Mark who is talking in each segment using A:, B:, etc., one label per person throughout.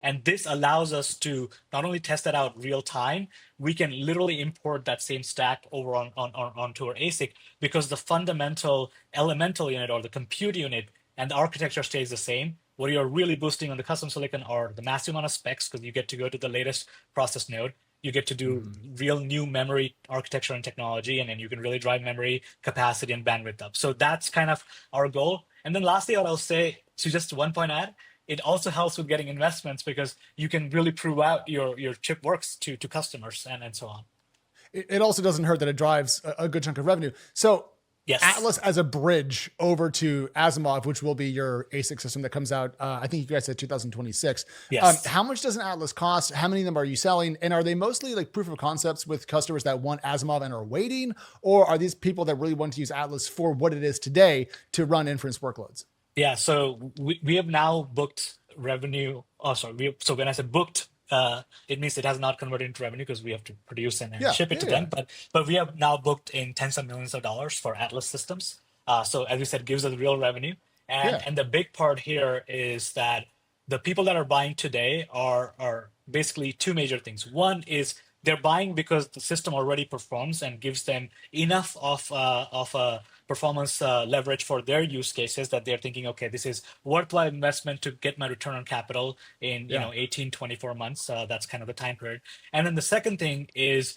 A: And this allows us to not only test that out real time, we can literally import that same stack over onto our ASIC because the fundamental elemental unit or the compute unit and the architecture stays the same. What you're really boosting on the custom silicon are the massive amount of specs because you get to go to the latest process node. You get to do real new memory architecture and technology, and then you can really drive memory capacity and bandwidth up. So that's kind of our goal. And then lastly, what I'll say to just one point add, it also helps with getting investments because you can really prove out your chip works to customers and so on.
B: It also doesn't hurt that it drives a good chunk of revenue. So
A: Yes.
B: Atlas as a bridge over to Asimov, which will be your ASIC system that comes out, I think you guys said 2026.
A: Yes.
B: How much does an Atlas cost? How many of them are you selling? And are they mostly like proof of concepts with customers that want Asimov and are waiting? Or are these people that really want to use Atlas for what it is today to run inference workloads?
A: Yeah, so we have now booked revenue. Oh, sorry. So when I said booked, it means it has not converted into revenue because we have to produce and
B: Yeah,
A: ship it
B: yeah,
A: to
B: yeah.
A: them. But we have now booked in tens of millions of dollars for Atlas systems. So as we said, gives us real revenue.
B: Yeah.
A: And the big part here is that the people that are buying today are basically two major things. One is they're buying because the system already performs and gives them enough of a performance leverage for their use cases that they're thinking, okay, this is worthwhile investment to get my return on capital in
B: Yeah.
A: 18, 24 months. That's kind of the time period. And then the second thing is,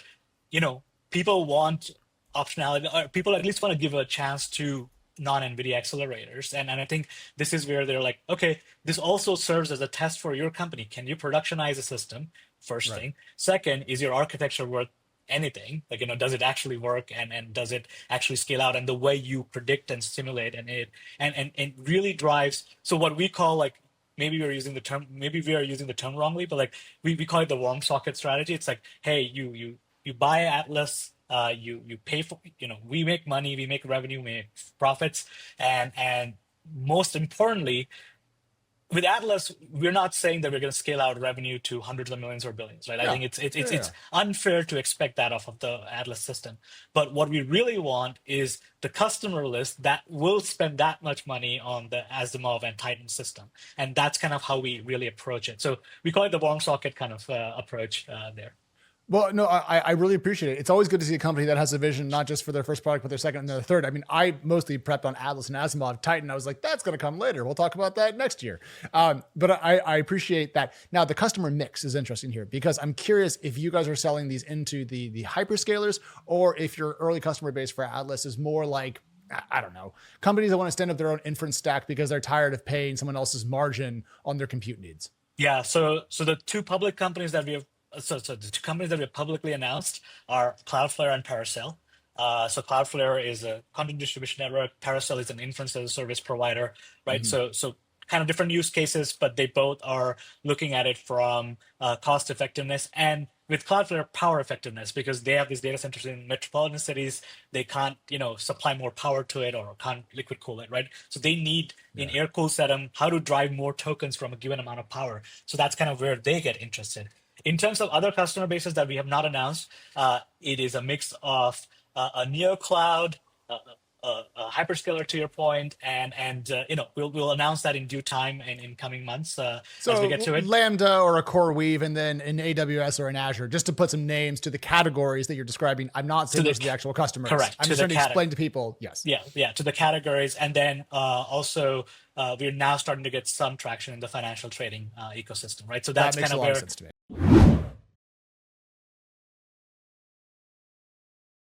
A: people want optionality, or people at least want to give a chance to non-Nvidia accelerators. And I think this is where they're like, okay, this also serves as a test for your company. Can you productionize a system? First
B: Right.
A: thing. Second, is your architecture worth anything? Like, does it actually work and does it actually scale out? And the way you predict and simulate and really drives. So what we call like, maybe we are using the term wrongly, but like we call it the warm socket strategy. It's like, hey, you buy Atlas, you pay for, we make money, we make revenue, we make profits, and most importantly, with Atlas, we're not saying that we're going to scale out revenue to hundreds of millions or billions, right? I
B: Yeah.
A: think it's
B: Yeah.
A: it's
B: Yeah.
A: it's unfair to expect that off of the Atlas system. But what we really want is the customer list that will spend that much money on the Asimov and Titan system, and that's kind of how we really approach it. So we call it the warm socket kind of approach there.
B: Well, no, I really appreciate it. It's always good to see a company that has a vision, not just for their first product, but their second and their third. I mean, I mostly prepped on Atlas and Asimov Titan. I was like, that's going to come later. We'll talk about that next year. But I appreciate that. Now, the customer mix is interesting here because I'm curious if you guys are selling these into the hyperscalers or if your early customer base for Atlas is more like, I don't know, companies that want to stand up their own inference stack because they're tired of paying someone else's margin on their compute needs.
A: Yeah. So the two public companies that we have so the two companies that we have publicly announced are Cloudflare and Paracel. So Cloudflare is a content distribution network. Paracel is an inference as a service provider, right?
B: Mm-hmm.
A: So kind of different use cases, but they both are looking at it from cost effectiveness and with Cloudflare power effectiveness because they have these data centers in metropolitan cities. They can't, supply more power to it or can't liquid cool it, right? So they need in
B: Yeah.
A: air cool setting how to drive more tokens from a given amount of power. So that's kind of where they get interested. In terms of other customer bases that we have not announced, it is a mix of a neo cloud, a hyperscaler to your point, and we'll announce that in due time and in coming months as we
B: So
A: get to it.
B: Lambda or a Core Weave, and then an AWS or an Azure, just to put some names to the categories that you're describing. I'm not saying those are the actual customers.
A: Correct.
B: I'm just trying to explain to people. Yes.
A: Yeah, to the categories, and then also we're now starting to get some traction in the financial trading ecosystem, right? So
B: That
A: that's
B: makes
A: kind
B: a
A: of
B: lot of
A: where
B: sense to me.